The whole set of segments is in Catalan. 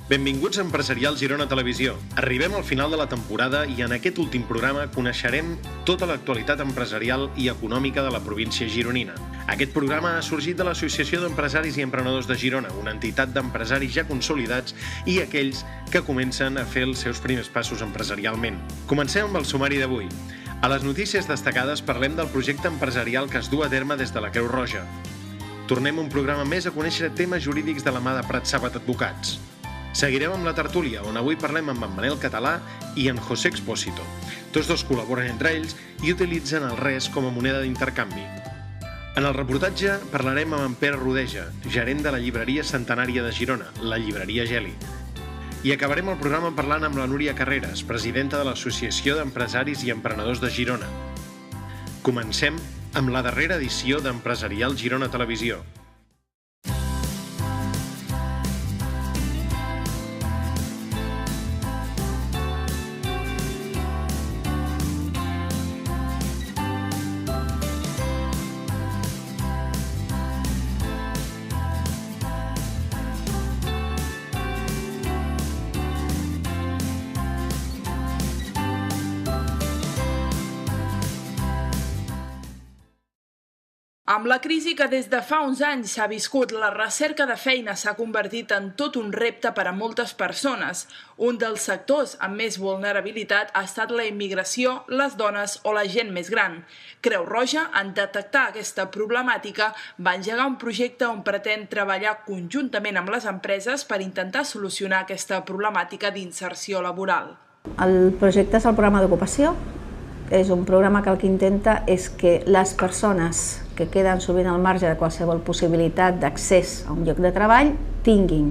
Benvinguts a Empresarial Girona Televisió. Arribem al final de la temporada i en aquest últim programa coneixerem tota l'actualitat empresarial i econòmica de la província gironina. Aquest programa ha sorgit de l'Associació d'Empresaris i Emprenedors de Girona, una entitat d'empresaris ja consolidats i aquells que comencen a fer els seus primers passos empresarialment. Comencem amb el sumari d'avui. A les notícies destacades parlem del projecte empresarial que es du a terme des de la Creu Roja. Tornem un programa més a conèixer temes jurídics de la mà de Prat Sàbat Advocats. Seguirem amb la tertúlia, on avui parlem amb en Manel Català i en José Expósito. Tots dos col·laboren entre ells i utilitzen el res com a moneda d'intercanvi. En el reportatge parlarem amb en Pere Rodeja, gerent de la llibreria centenària de Girona, la llibreria Geli. I acabarem el programa parlant amb la Núria Carreras, presidenta de l'Associació d'Empresaris i Emprenedors de Girona. Comencem amb la darrera edició d'Empresarial Girona Televisió. Amb la crisi que des de fa uns anys s'ha viscut, la recerca de feina s'ha convertit en tot un repte per a moltes persones. Un dels sectors amb més vulnerabilitat ha estat la immigració, les dones o la gent més gran. Creu Roja, en detectar aquesta problemàtica, va engegar un projecte on pretén treballar conjuntament amb les empreses per intentar solucionar aquesta problemàtica d'inserció laboral. El projecte és el programa d'ocupació. És un programa que el que intenta és que les persones que queden sovint al marge de qualsevol possibilitat d'accés a un lloc de treball tinguin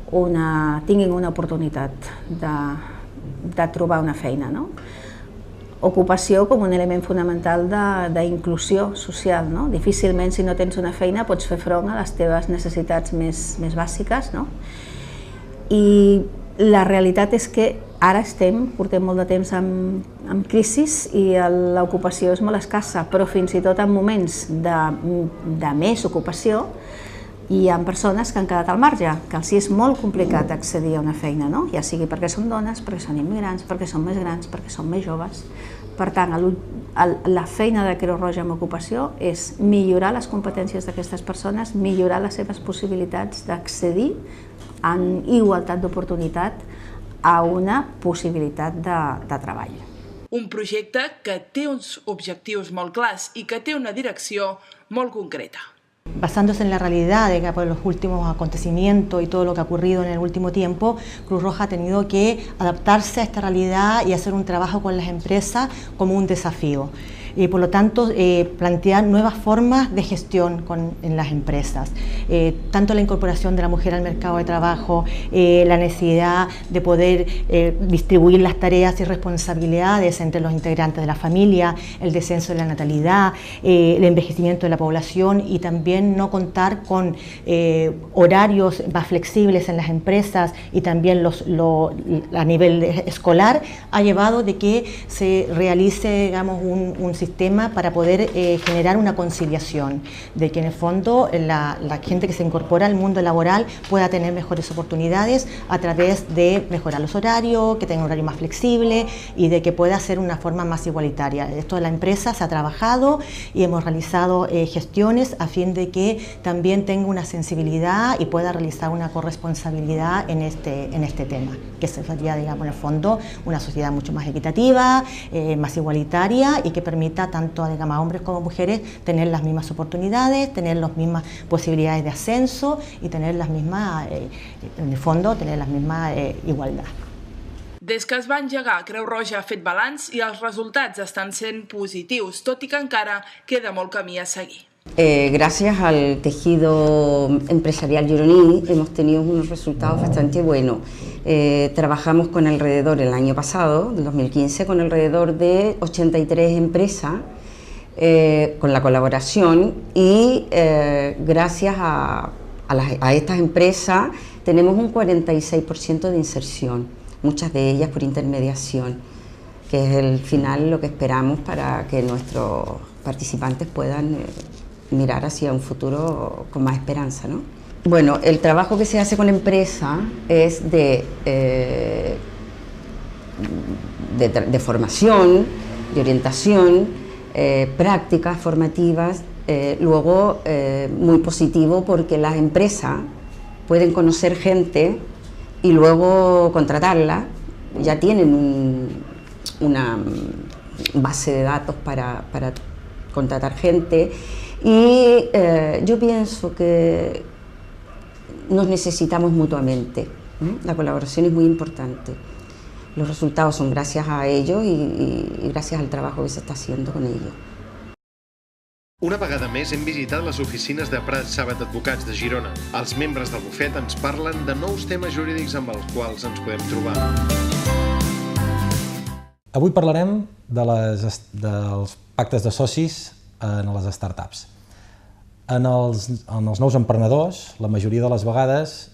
una oportunitat de trobar una feina. Ocupació com un element fonamental d'inclusió social. Difícilment, si no tens una feina, pots fer front a les teves necessitats més bàsiques. I la realitat és que ara portem molt de temps en crisi i l'ocupació és molt escassa, però fins i tot en moments de més ocupació hi ha persones que han quedat al marge, que els és molt complicat accedir a una feina, ja sigui perquè són dones, perquè són immigrants, perquè són més grans, perquè són més joves. Per tant, la feina de Creu Roja amb ocupació és millorar les competències d'aquestes persones, millorar les seves possibilitats d'accedir en igualtat d'oportunitat a una possibilitat de treball. Un projecte que té uns objectius molt clars i que té una direcció molt concreta. Basándose en la realidad de que por los últimos acontecimientos y todo lo que ha ocurrido en el último tiempo, Cruz Roja ha tenido que adaptarse a esta realidad y hacer un trabajo con las empresas como un desafío. Y por lo tanto plantear nuevas formas de gestión en las empresas, tanto la incorporación de la mujer al mercado de trabajo, la necesidad de poder distribuir las tareas y responsabilidades entre los integrantes de la familia, el descenso de la natalidad, el envejecimiento de la población y también no contar con horarios más flexibles en las empresas y también a nivel escolar, ha llevado de que se realice, digamos, un sistema para poder generar una conciliación, de que en el fondo la gente que se incorpora al mundo laboral pueda tener mejores oportunidades a través de mejorar los horarios, que tenga un horario más flexible y de que pueda ser una forma más igualitaria. Esto de la empresa se ha trabajado y hemos realizado gestiones a fin de que también tenga una sensibilidad y pueda realizar una corresponsabilidad en este tema, que sería, digamos, en el fondo una sociedad mucho más equitativa, más igualitaria y que permita tanto, digamos, a hombres como mujeres tener las mismas oportunidades, tener las mismas posibilidades de ascenso y tener las mismas, en el fondo, tener las mismas igualdad. Des que es va engegar, Creu Roja ha fet balanç i els resultats estan sent positius, tot i que encara queda molt camí a seguir. Gracias al tejido empresarial gironí hemos tenido unos resultados bastante buenos. Trabajamos con alrededor, el año pasado, del 2015, con alrededor de 83 empresas con la colaboración y gracias a estas empresas tenemos un 46% de inserción, muchas de ellas por intermediación, que es el final lo que esperamos para que nuestros participantes puedan mirar hacia un futuro con más esperanza, ¿no? Bueno, el trabajo que se hace con la empresa es de formación, de orientación, prácticas formativas, luego muy positivo porque las empresas pueden conocer gente y luego contratarla, ya tienen una base de datos para contratar gente y yo pienso que nos necesitamos mutuamente, la colaboración es muy importante. Los resultados son gracias a ellos y gracias al trabajo que se està haciendo con ellos. Una vegada més hem visitat les oficines de Prat Sàbat Advocats de Girona. Els membres del bufet ens parlen de nous temes jurídics amb els quals ens podem trobar. Avui parlarem dels pactes de socis en les startups. En els nous emprenedors, la majoria de les vegades,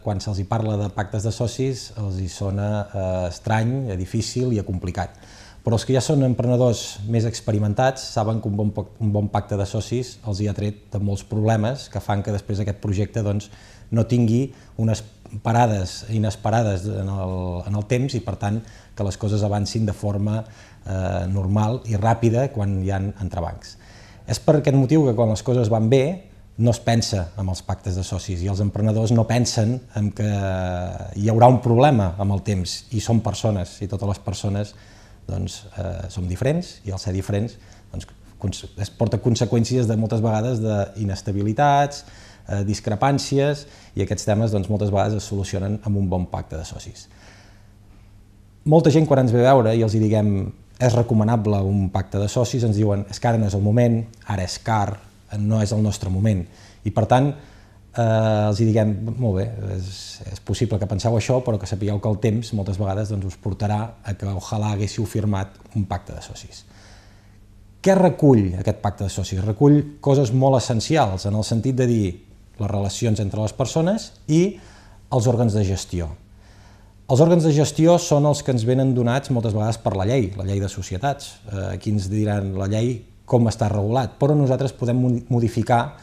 quan se'ls parla de pactes de socis, els hi sona estrany, difícil i complicat. Però els que ja són emprenedors més experimentats saben que un bon pacte de socis els hi ha tret de molts problemes que fan que després aquest projecte no tingui unes parades inesperades en el temps i, per tant, que les coses avancin de forma normal i ràpida quan hi ha entrebancs. És per aquest motiu que quan les coses van bé no es pensa en els pactes de socis i els emprenedors no pensen que hi haurà un problema amb el temps i són persones i totes les persones som diferents i al ser diferents es porta conseqüències de moltes vegades d'inestabilitats, discrepàncies i aquests temes moltes vegades es solucionen amb un bon pacte de socis. Molta gent quan ens ve a veure i els diguem és recomanable un pacte de socis ens diuen és que ara no és el moment, ara és car, no és el nostre moment i per tant els diguem, molt bé, és possible que penseu això, però que sapigueu que el temps moltes vegades us portarà a que ojalà haguéssiu firmat un pacte de socis. Què recull aquest pacte de socis? Recull coses molt essencials en el sentit de dir les relacions entre les persones i els òrgans de gestió. Els òrgans de gestió són els que ens venen donats moltes vegades per la llei de societats. Aquí ens diran la llei com està regulat, però nosaltres podem modificar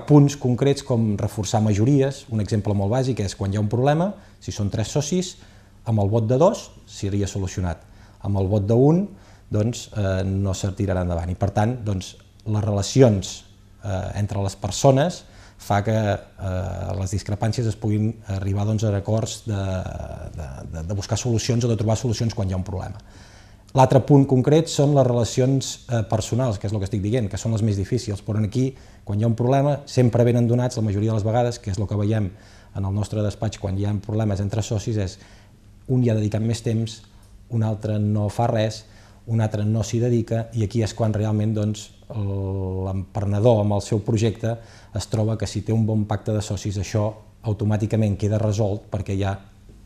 punts concrets com reforçar majories. Un exemple molt bàsic és quan hi ha un problema, si són 3 socis, amb el vot de 2 seria solucionat, amb el vot d'1 no se tirarà endavant i per tant les relacions entre les persones fa que les discrepàncies es puguin arribar a acords de buscar solucions o de trobar solucions quan hi ha un problema. L'altre punt concret són les relacions personals, que és el que estic dient, que són les més difícils, però aquí, quan hi ha un problema, sempre venen donats, la majoria de les vegades, que és el que veiem en el nostre despatx quan hi ha problemes entre socis, és un hi ha dedicat més temps, un altre no fa res, un altre no s'hi dedica, i aquí és quan realment l'emprenedor amb el seu projecte es troba que si té un bon pacte de socis, això automàticament queda resolt perquè hi ha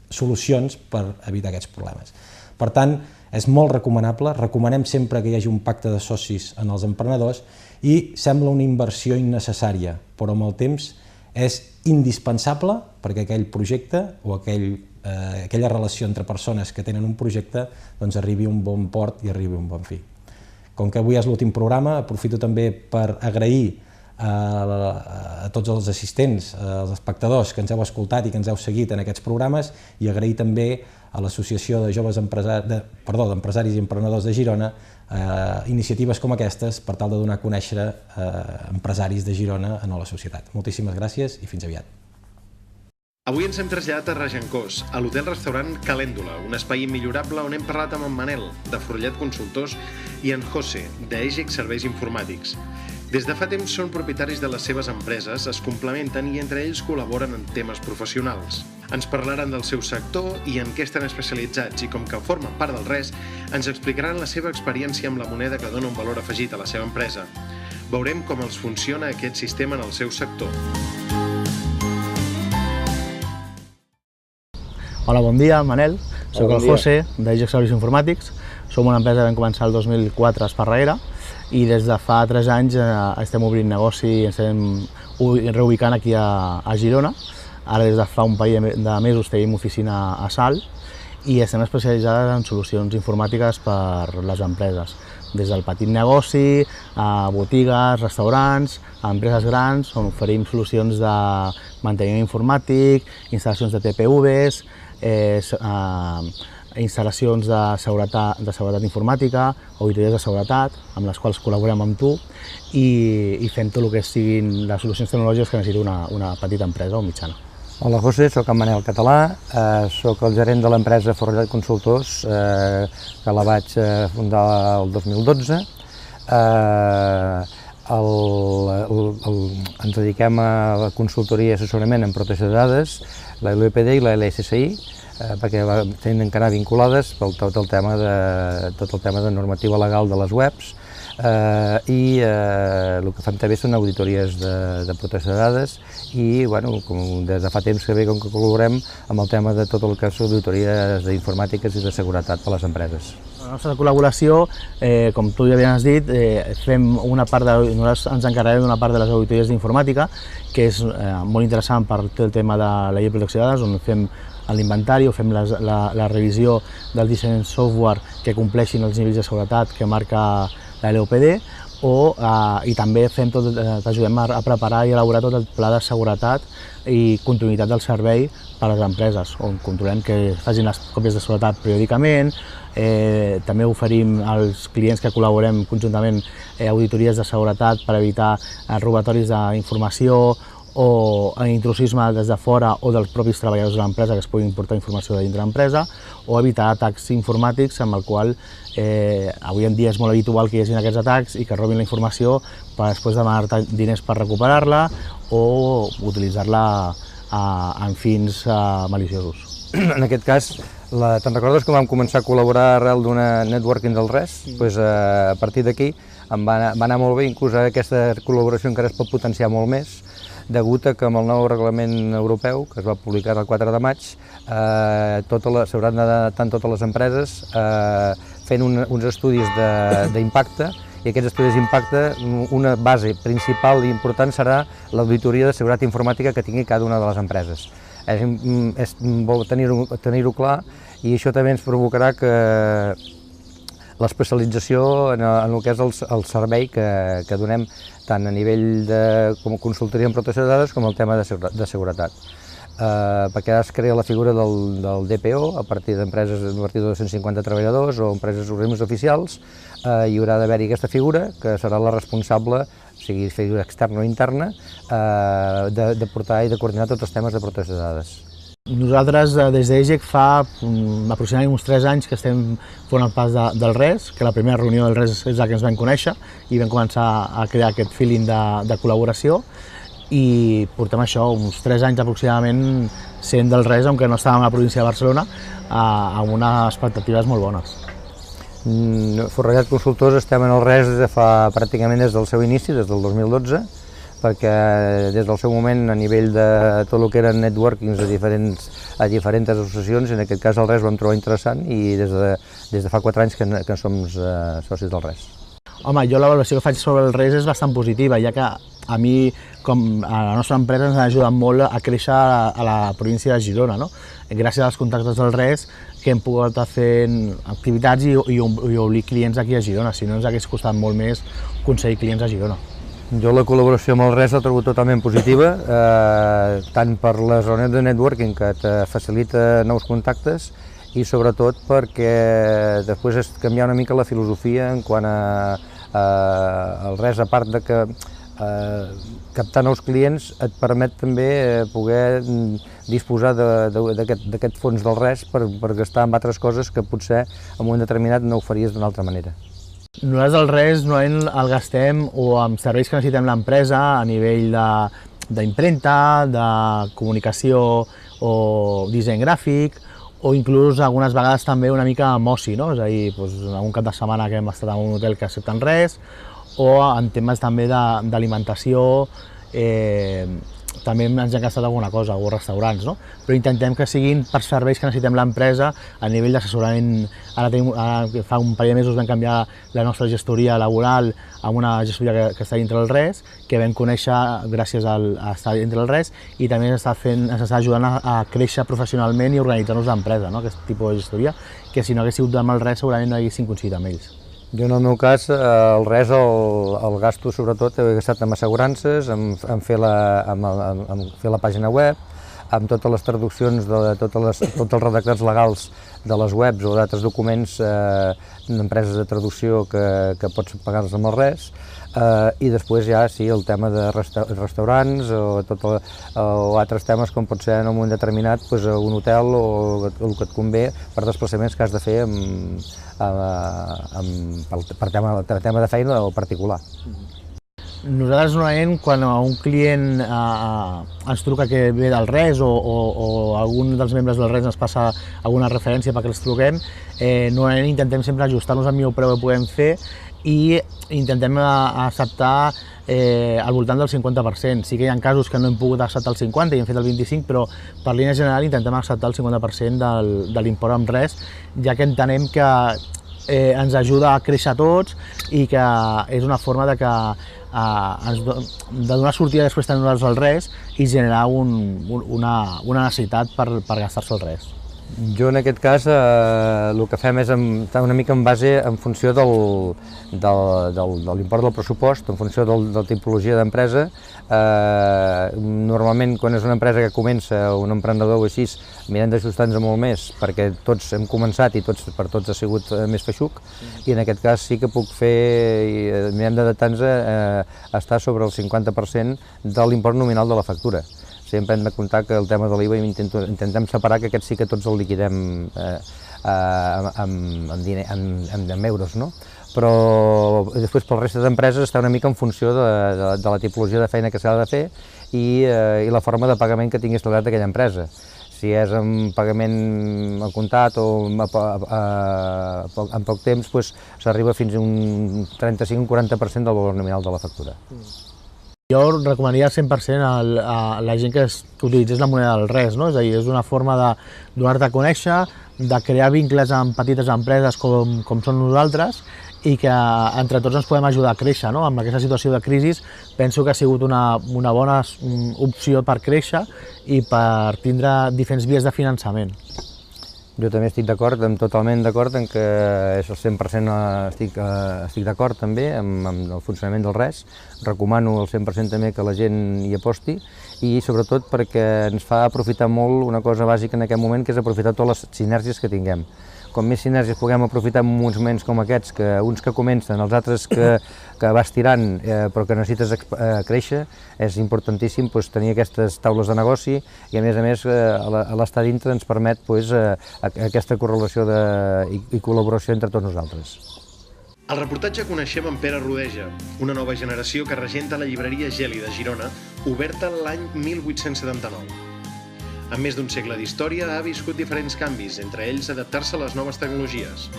solucions per evitar aquests problemes. Per tant, és molt recomanable, recomanem sempre que hi hagi un pacte de socis en els emprenedors i sembla una inversió innecessària, però amb el temps és indispensable perquè aquell projecte o aquella relació entre persones que tenen un projecte arribi a un bon port i arribi a un bon fi. Com que avui és l'últim programa, aprofito també per agrair a tots els assistents, als espectadors que ens heu escoltat i que ens heu seguit en aquests programes i agrair també a l'Associació d'Empresaris i Emprenedors de Girona iniciatives com aquestes per tal de donar a conèixer empresaris de Girona a la societat. Moltíssimes gràcies i fins aviat. Avui ens hem traslladat a Regencós, a l'hotel-restaurant Calèndula, un espai immillorable on hem parlat amb en Manel, de Forllet Consultors, i en José, d'Egec Serveis Informàtics. Des de fa temps són propietaris de les seves empreses, es complementen i entre ells col·laboren en temes professionals. Ens parlaran del seu sector i en què estan especialitzats i com que formen part del RES, ens explicaran la seva experiència amb la moneda que dona un valor afegit a la seva empresa. Veurem com els funciona aquest sistema en el seu sector. Hola, bon dia, Manel. Soc el José, d'Egec Serveis Informàtics. Som una empresa que vam començar el 2004 a Esparreguera i des de fa 3 anys estem obrint negoci i ens estem reubicant aquí a Girona. Ara des de fa un parell de mesos tenim oficina a Salt i estem especialitzades en solucions informàtiques per les empreses. des del petit negoci, a botigues, restaurants, a empreses grans, on oferim solucions de manteniment informàtic, instal·lacions de TPVs, instal·lacions de seguretat informàtica, auditories de seguretat, amb les quals col·laborem amb tu i fem tot el que siguin les solucions tecnològiques que necessita una petita empresa o mitjana. Hola José, soc en Manel Català, soc el gerent de l'empresa Forrellat Consultors, que la vaig fundar el 2012. Ens dediquem a la consultoria i assessorament en protecció de dades, la LUEPD i la LSSI, perquè tenen d'anar vinculades per tot el tema de normativa legal de les webs, i el que fem també són auditories de protecció de dades i des de fa temps que com que col·laborem amb el tema de tot el que són auditories d'informàtiques i de seguretat per a les empreses. La nostra col·laboració, com tu ja has dit, nosaltres ens encarreguem d'una part de les auditories d'informàtica, que és molt interessant per tot el tema de la llei de protecció de dades, on fem l'inventari o fem la revisió dels diferents software que compleixin els nivells de seguretat que marca la LUEPD, i també t'ajudem a preparar i elaborar tot el pla de seguretat i continuïtat del servei per a les empreses, on controlem que facin les còpies de seguretat periòdicament. També oferim als clients que col·laborem conjuntament auditories de seguretat per evitar robatoris d'informació o intrusisme des de fora o dels propis treballadors de l'empresa que es puguin portar informació de dintre l'empresa, o evitar atacs informàtics amb el qual avui en dia és molt habitual que hi hagi aquests atacs i que robin la informació per després demanar diners per recuperar-la o utilitzar-la en fins maliciosos. En aquest cas, te'n recordes que vam començar a col·laborar arrel d'una networking del RES? A partir d'aquí va anar molt bé, inclús aquesta col·laboració encara es pot potenciar molt més, degut a que amb el nou reglament europeu, que es va publicar el 4 de maig, s'hauran d'adaptar totes les empreses fent uns estudis d'impacte, i aquests estudis d'impacte, una base principal i important serà l'auditoria de seguretat informàtica que tingui cada una de les empreses. És bo tenir-ho clar, i això també ens provocarà que l'especialització en el que és el servei que donem tant a nivell de consultoria en protecció de dades com el tema de seguretat. Perquè ara es crea la figura del DPO a partir d'empreses a partir de 250 treballadors o empreses organismes oficials. Hi haurà d'haver-hi aquesta figura que serà la responsable, sigui figura externa o interna, de portar i de coordinar tots els temes de protecció de dades. Nosaltres des d'EGEC fa aproximadament uns 3 anys que estem formant part del RES, que la primera reunió del RES és la que ens vam conèixer i vam començar a crear aquest feeling de col·laboració, i portem això, uns 3 anys aproximadament sent del RES, aunque no estàvem a la província de Barcelona, amb unes expectatives molt bones. Forrellat Consultors estem en el RES pràcticament des del seu inici, des del 2012, perquè des del seu moment a nivell de tot el que eren networkings a diferents associacions, en aquest cas el RES ho vam trobar interessant i des de fa 4 anys que som socis del RES. Home, jo la valoració que faig sobre el RES és bastant positiva, ja que a mi, com a la nostra empresa, ens ha ajudat molt a créixer a la província de Girona, no? Gràcies als contactes del RES que hem pogut estar fent activitats i obrir clients aquí a Girona, si no ens hagués costat molt més aconseguir clients a Girona. Jo la col·laboració amb el RES la trobo totalment positiva, tant per les reunions de networking que et facilita nous contactes i sobretot perquè després és canviar una mica la filosofia en quant al RES, a part de que captar nous clients et permet també poder disposar d'aquest fons del RES per gastar en altres coses que potser en un moment determinat no ho faries d'una altra manera. Nosaltres el RES el gastem o amb serveis que necessitem l'empresa a nivell d'impremta, de comunicació o disseny gràfic, o inclús algunes vegades també una mica amb oci, no? És a dir, un cap de setmana que hem estat en un hotel que accepten RES, o en temes també d'alimentació, també ens han gastat alguna cosa, o restaurants, no? Però intentem que siguin per serveis que necessitem l'empresa a nivell d'assessorament. Ara fa un parell de mesos vam canviar la nostra gestoria laboral a una gestoria que està dintre del RES, que vam conèixer gràcies a estar dintre del RES, i també ens està ajudant a créixer professionalment i organitzar-nos l'empresa, no? Aquest tipus de gestoria, que si no hagués sigut amb el RES segurament no haguéssim coincidit amb ells. Jo, en el meu cas, el res el gasto sobretot he gastat en assegurances, en fer la pàgina web, amb totes les traduccions de tots els redactats legals de les webs o d'altres documents d'empreses de traducció que pots pagar-los amb el res, i després ja sí el tema de restaurants o altres temes com pot ser en un moment determinat un hotel o el que et convé per desplaçaments que has de fer per tema de feina o particular. Nosaltres normalment quan un client ens truca que ve del res o algun dels membres del res ens passa alguna referència perquè els truquem, normalment intentem sempre ajustar-nos al millor preu que puguem fer i intentem acceptar al voltant del 50%. Sí que hi ha casos que no hem pogut acceptar el 50% i hem fet el 25%, però per línia general intentem acceptar el 50% de l'import amb res, ja que entenem que ens ajuda a créixer tots i que és una forma de donar sortida després tenir nosaltres el res i generar una necessitat per gastar-se el res. Jo en aquest cas el que fem és una mica en base en funció de l'import del pressupost, en funció de la tipologia d'empresa. Normalment quan és una empresa que comença, un emprenedor o així, mirem d'ajustar-nos molt més perquè tots hem començat i per tots ha sigut més feixuc, i en aquest cas sí que puc fer, mirem d'adaptar-nos a estar sobre el 50% de l'import nominal de la factura. Sempre hem de comptar que el tema de l'IVA intentem separar que aquest sí que tots el liquidem en euros, no? Però després pel resta d'empreses està una mica en funció de la tipologia de feina que s'ha de fer i la forma de pagament que tingui establert aquella empresa. Si és en pagament al comptat o en poc temps, s'arriba fins a un 35-40% del valor nominal de la factura. Jo recomanaria al 100% a la gent que utilitzés la moneda del res, no? És a dir, és una forma de donar-te a conèixer, de crear vincles amb petites empreses com són nosaltres i que entre tots ens podem ajudar a créixer, no? Amb aquesta situació de crisi penso que ha sigut una bona opció per créixer i per tindre diferents vies de finançament. Jo també estic totalment d'acord en que és el 100% estic d'acord també amb el funcionament del res. Recomano al 100% també que la gent hi aposti i sobretot perquè ens fa aprofitar molt una cosa bàsica en aquest moment, que és aprofitar totes les sinergies que tinguem. Com més sinergies puguem aprofitar en uns moments com aquests, uns que comencen, els altres que vas tirant però que necessites créixer, és importantíssim tenir aquestes taules de negoci i a més l'estar dintre ens permet aquesta correlació i col·laboració entre tots nosaltres. Al reportatge coneixem en Pere Rodeja, una nova generació que regenta la llibreria Geli de Girona, oberta l'any 1879. Amb més d'un segle d'història ha viscut diferents canvis, entre ells adaptar-se a les noves tecnologies.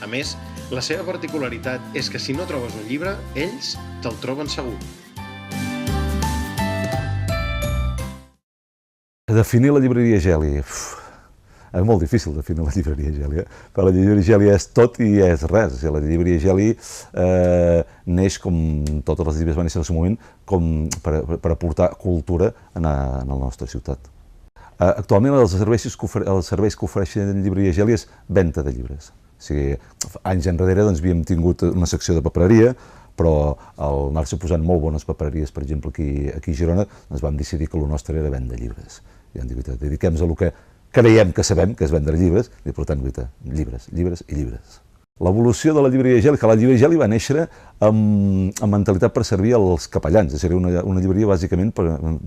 A més, la seva particularitat és que si no trobes un llibre, ells te'l troben segur. Definir la llibreria Geli. És molt difícil definir la llibreria Geli, però la llibreria Geli és tot i és res. La llibreria Geli neix, com totes les llibreries van néixer en el seu moment, per aportar cultura a la nostra ciutat. Actualment els serveis que ofereixen la llibreria Geli és venda de llibres. O sigui, anys enrere havíem tingut una secció de papereria, però al anar-se posant molt bones papereries, per exemple aquí a Girona, ens vam decidir que el nostre era vendre llibres. I vam dir, dediquem-nos a el que creiem que sabem, que és vendre llibres, i per tant, llibres, llibres i llibres. L'evolució de la llibreria Geli, que la llibreria Geli va néixer amb mentalitat per servir als capellans, seria una llibreria bàsicament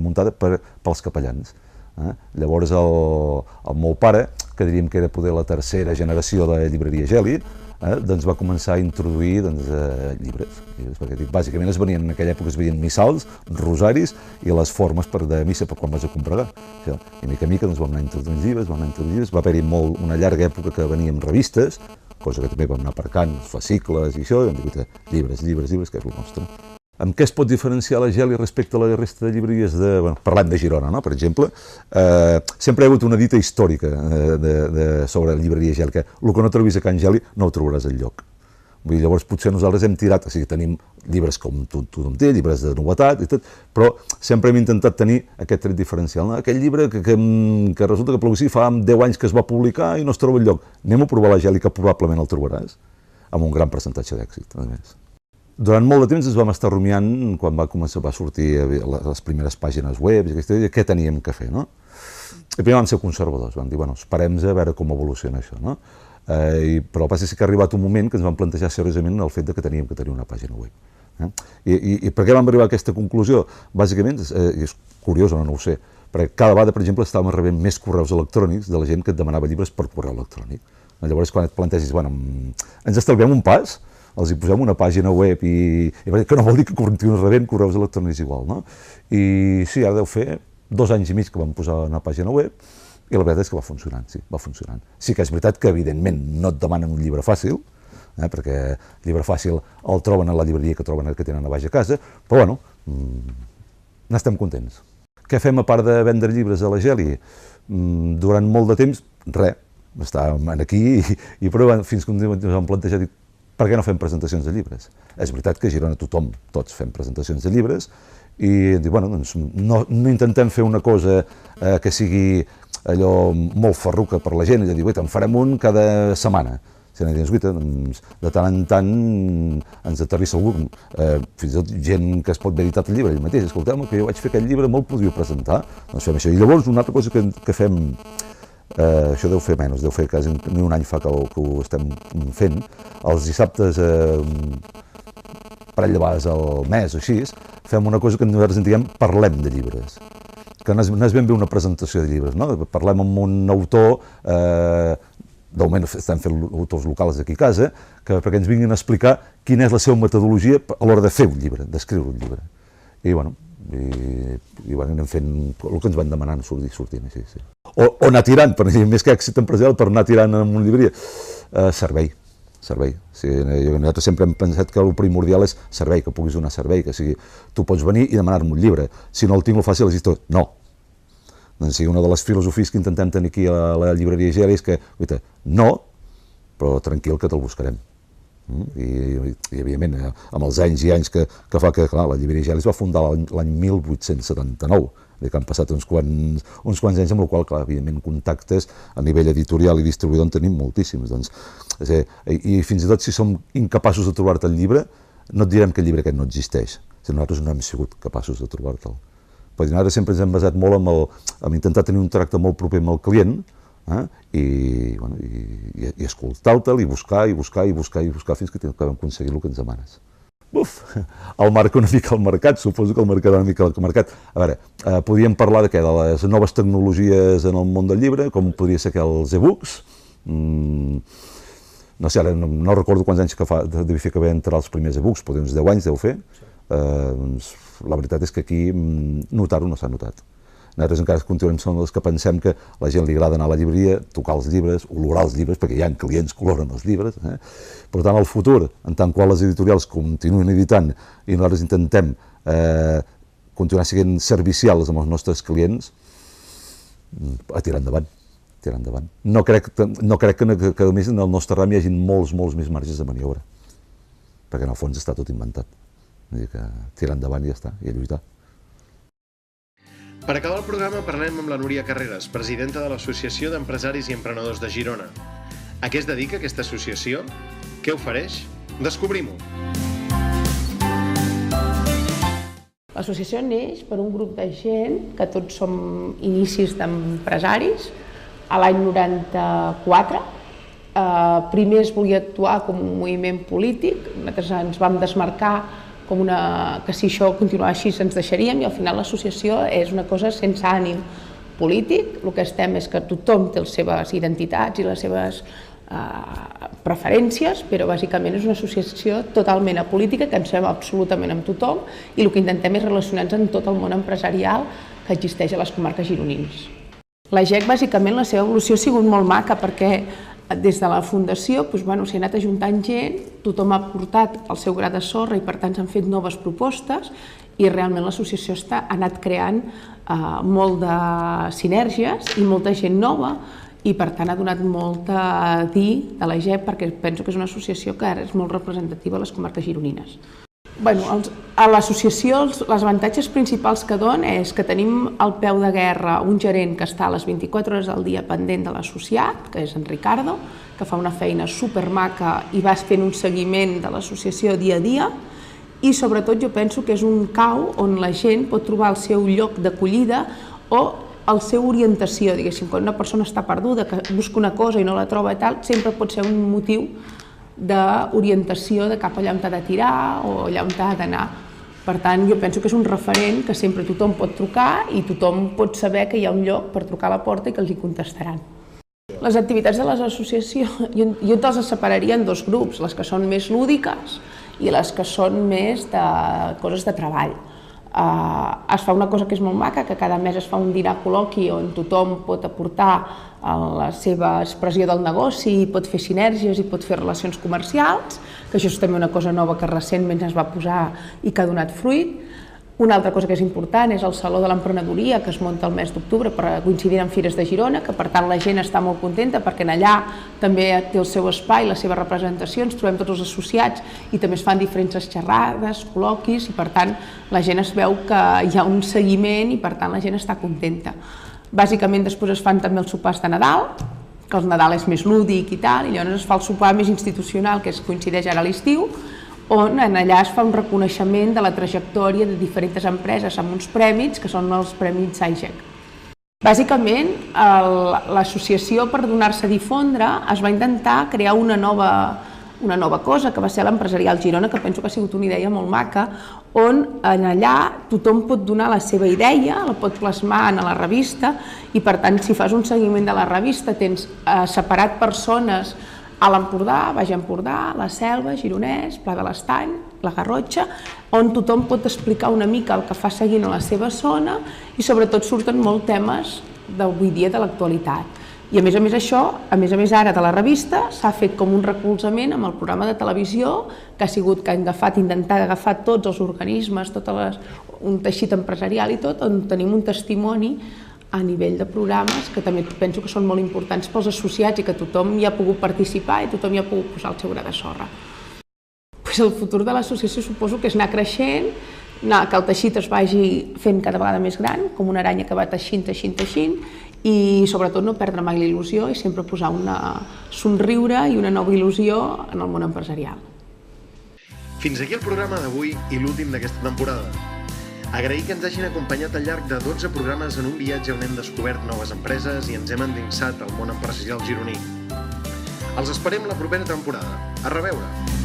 muntada pels capellans. Llavors el meu pare, que diríem que era poder la tercera generació de la llibreria Geli, doncs va començar a introduir llibres, perquè bàsicament en aquella època es veien missals, rosaris i les formes de missa per quan vas a comprar. I mica en mica vam anar introduint llibres, va haver-hi una llarga època que venien revistes, cosa que també vam anar aparcant, fascicles i això, i vam dir, llibres, que és el nostre. Amb què es pot diferenciar la Geli respecte a la resta de llibreries parlant de Girona, per exemple? Sempre hi ha hagut una dita històrica sobre la llibreria Geli, que el que no trobis a Can Geli no ho trobaràs enlloc. Llavors potser nosaltres hem tirat, o sigui, tenim llibres com tothom té, llibres de novetat i tot, però sempre hem intentat tenir aquest tret diferencial. Aquell llibre que resulta que fa 10 anys que es va publicar i no es troba enlloc. Anem a provar la Geli, que probablement el trobaràs. amb un gran percentatge d'èxit, a més. Durant molt de temps ens vam estar rumiant, quan va sortir les primeres pàgines web, què teníem que fer, no? I primer vam ser conservadors, vam dir, bueno, esperem a veure com evoluciona això, no? Però el que passa és que ha arribat un moment que ens vam plantejar seriosament el fet que teníem que tenir una pàgina web. I per què vam arribar a aquesta conclusió? Bàsicament, és curiós, no ho sé, perquè cada vegada, per exemple, estàvem rebent més correus electrònics de la gent que et demanava llibres per correu electrònic. Llavors, quan et plantegis, bueno, ens estalviem un pas, els hi posem una pàgina web i que no vol dir que continuïn rebent correus electrònics igual, no? I sí, ara deu fer 2 anys i mig que vam posar una pàgina web i la veritat és que va funcionant, sí, va funcionant. Sí que és veritat que, evidentment, no et demanen un llibre fàcil, perquè el llibre fàcil el troben a la llibreria que tenen a baix a casa, però, bueno, n'estem contents. Què fem a part de vendre llibres a la Geli? Durant molt de temps, res, estàvem aquí i però fins que un dia ens vam plantejar, per què no fem presentacions de llibres? És veritat que a Girona tothom, tots fem presentacions de llibres i bueno, doncs no intentem fer una cosa que sigui allò molt ferruca per la gent, i dir, en farem un cada setmana. Si no dius, de tant en tant ens aterrissa algú, fins i tot gent que es pot haver editat el llibre, ell mateix, escolteu-me, que jo vaig fer aquest llibre, me'l podríeu presentar, doncs fem això. I llavors una altra cosa que fem, això deu fer menys, deu fer quasi ni un any fa que ho estem fent, els dissabtes, parell de vegades al mes o així, fem una cosa que nosaltres en diem parlem de llibres, que no és ben bé una presentació de llibres, no? Parlem amb un autor, de moment estem fent autors locals d'aquí a casa, perquè ens vinguin a explicar quina és la seva metodologia a l'hora de fer un llibre, d'escriure un llibre. I bueno, anem fent el que ens van demanant sortint així. O anar tirant, més que èxit empresarial, per anar tirant en una llibreria. Servei. Nosaltres sempre hem pensat que el primordial és servei, que puguis donar servei, que sigui, tu pots venir i demanar-me un llibre. Si no el tinc, el fàcil és dir, no. Doncs una de les filosofies que intentem tenir aquí a la llibreria Geli és que, no, però tranquil que te'l buscarem. I evidentment, amb els anys i anys que fa que, clar, la llibreria Geli es va fundar l'any 1879, que han passat uns quants anys, amb el qual, clar, evidentment, contactes a nivell editorial i distribuïdor en tenim moltíssims. I fins i tot si som incapaços de trobar-te el llibre, no et direm que el llibre aquest no existeix, si nosaltres no hem sigut capaços de trobar-te'l. Perquè nosaltres sempre ens hem basat molt en intentar tenir un tracte molt proper amb el client i escoltar-te'l i buscar fins que vam aconseguir el que ens demanes. El marca una mica al mercat, suposo que el marcarà una mica al mercat. A veure, podríem parlar de les noves tecnologies en el món del llibre, com podria ser els e-books. No sé, ara no recordo quants anys devia fer que va entrar els primers e-books, potser uns 10 anys deu fer. La veritat és que aquí notar-ho no s'ha notat. Nosaltres encara continuem sent els que pensem que a la gent li agrada anar a la llibreria, tocar els llibres, olorar els llibres, perquè hi ha clients que oloren els llibres. Per tant, el futur, en tant que les editorials continuen editant i nosaltres intentem continuar sent servicials amb els nostres clients, a tirar endavant. No crec que a més en el nostre ram hi hagi molts més marges de maniobra, perquè en el fons està tot inventat. Vull dir que tirar endavant i ja està, i a lluitar. Per acabar el programa parlem amb la Núria Carreras, presidenta de l'Associació d'Empresaris i Emprenedors de Girona. A què es dedica aquesta associació? Què ofereix? Descobrim-ho! L'associació neix per un grup de gent que tots som inicis d'empresaris a l'any 94. Primer es volia actuar com un moviment polític, nosaltres ens vam desmarcar que si això continuava així ens deixaríem i al final l'associació és una cosa sense ànim polític. El que estem és que tothom té les seves identitats i les seves preferències, però bàsicament és una associació totalment apolítica que ens fem absolutament amb tothom i el que intentem és relacionar-nos amb tot el món empresarial que existeix a les comarques gironines. La GEC, bàsicament, la seva evolució ha sigut molt maca perquè des de la fundació s'ha anat ajuntant gent, tothom ha portat el seu gra de sorra i per tant s'han fet noves propostes i realment l'associació ha anat creant molt de sinergies i molta gent nova i per tant ha donat molt a dir de la GEC perquè penso que és una associació que ara és molt representativa a les comarques gironines. A l'associació els avantatges principals que dona és que tenim al peu de guerra un gerent que està a les 24 hores del dia pendent de l'associat, que és en Ricardo, que fa una feina supermaca i va fent un seguiment de l'associació dia a dia, i sobretot jo penso que és un cau on la gent pot trobar el seu lloc d'acollida o la seva orientació, diguéssim, quan una persona està perduda, que busca una cosa i no la troba i tal, sempre pot ser un motiu d'orientació de cap allà on t'ha de tirar o allà on t'ha d'anar. Per tant, jo penso que és un referent que sempre tothom pot trucar i tothom pot saber que hi ha un lloc per trucar a la porta i que els hi contestaran. Les activitats de les associacions, jo te'ls separaria en dos grups, les que són més lúdiques i les que són més de coses de treball. Es fa una cosa que és molt maca, que cada mes es fa un dinar col·loqui on tothom pot aportar la seva expressió del negoci, pot fer sinergies i pot fer relacions comercials, que això és també una cosa nova que recentment es va posar i que ha donat fruit. Una altra cosa que és important és el Saló de l'Emprenedoria, que es munta el mes d'octubre per coincidir amb Fires de Girona, que per tant la gent està molt contenta perquè allà també té el seu espai, la seva representació, ens trobem tots els associats i també es fan diferents xerrades, col·loquis i per tant la gent es veu que hi ha un seguiment i per tant la gent està contenta. Bàsicament després es fan també els sopars de Nadal, que el Nadal és més lúdic i tal, i llavors es fa el sopar més institucional, que coincideix ara a l'estiu, on allà es fa un reconeixement de la trajectòria de diferents empreses amb uns prèmits, que són els prèmits IGEC. Bàsicament, l'associació, per donar-se a difondre, es va intentar crear una nova cosa, que va ser l'Empresarial Girona, que penso que ha sigut una idea molt maca, on allà tothom pot donar la seva idea, la pot plasmar en la revista, i per tant, si fas un seguiment de la revista, tens separat persones a l'Empordà, Baix Empordà, la Selva, Gironès, Pla de l'Estany, la Garrotxa, on tothom pot explicar una mica el que fa seguint a la seva zona i sobretot surten molts temes d'avui dia de l'actualitat. I a més això, a més ara de la revista, s'ha fet com un recolzament amb el programa de televisió que ha sigut que hem intentat agafar tots els organismes, un teixit empresarial i tot, on tenim un testimoni a nivell de programes que també penso que són molt importants pels associats i que tothom hi ha pogut participar i tothom hi ha pogut posar el seu gra de sorra. El futur de l'associació suposo que és anar creixent, que el teixit es vagi fent cada vegada més gran, com una aranya que va teixint, i sobretot no perdre mai la il·lusió i sempre posar un somriure i una nova il·lusió en el món empresarial. Fins aquí el programa d'avui i l'últim d'aquesta temporada. Agrair que ens hagin acompanyat al llarg de 12 programes en un viatge on hem descobert noves empreses i ens hem endinsat al món empresarial gironí. Els esperem la propera temporada. A reveure!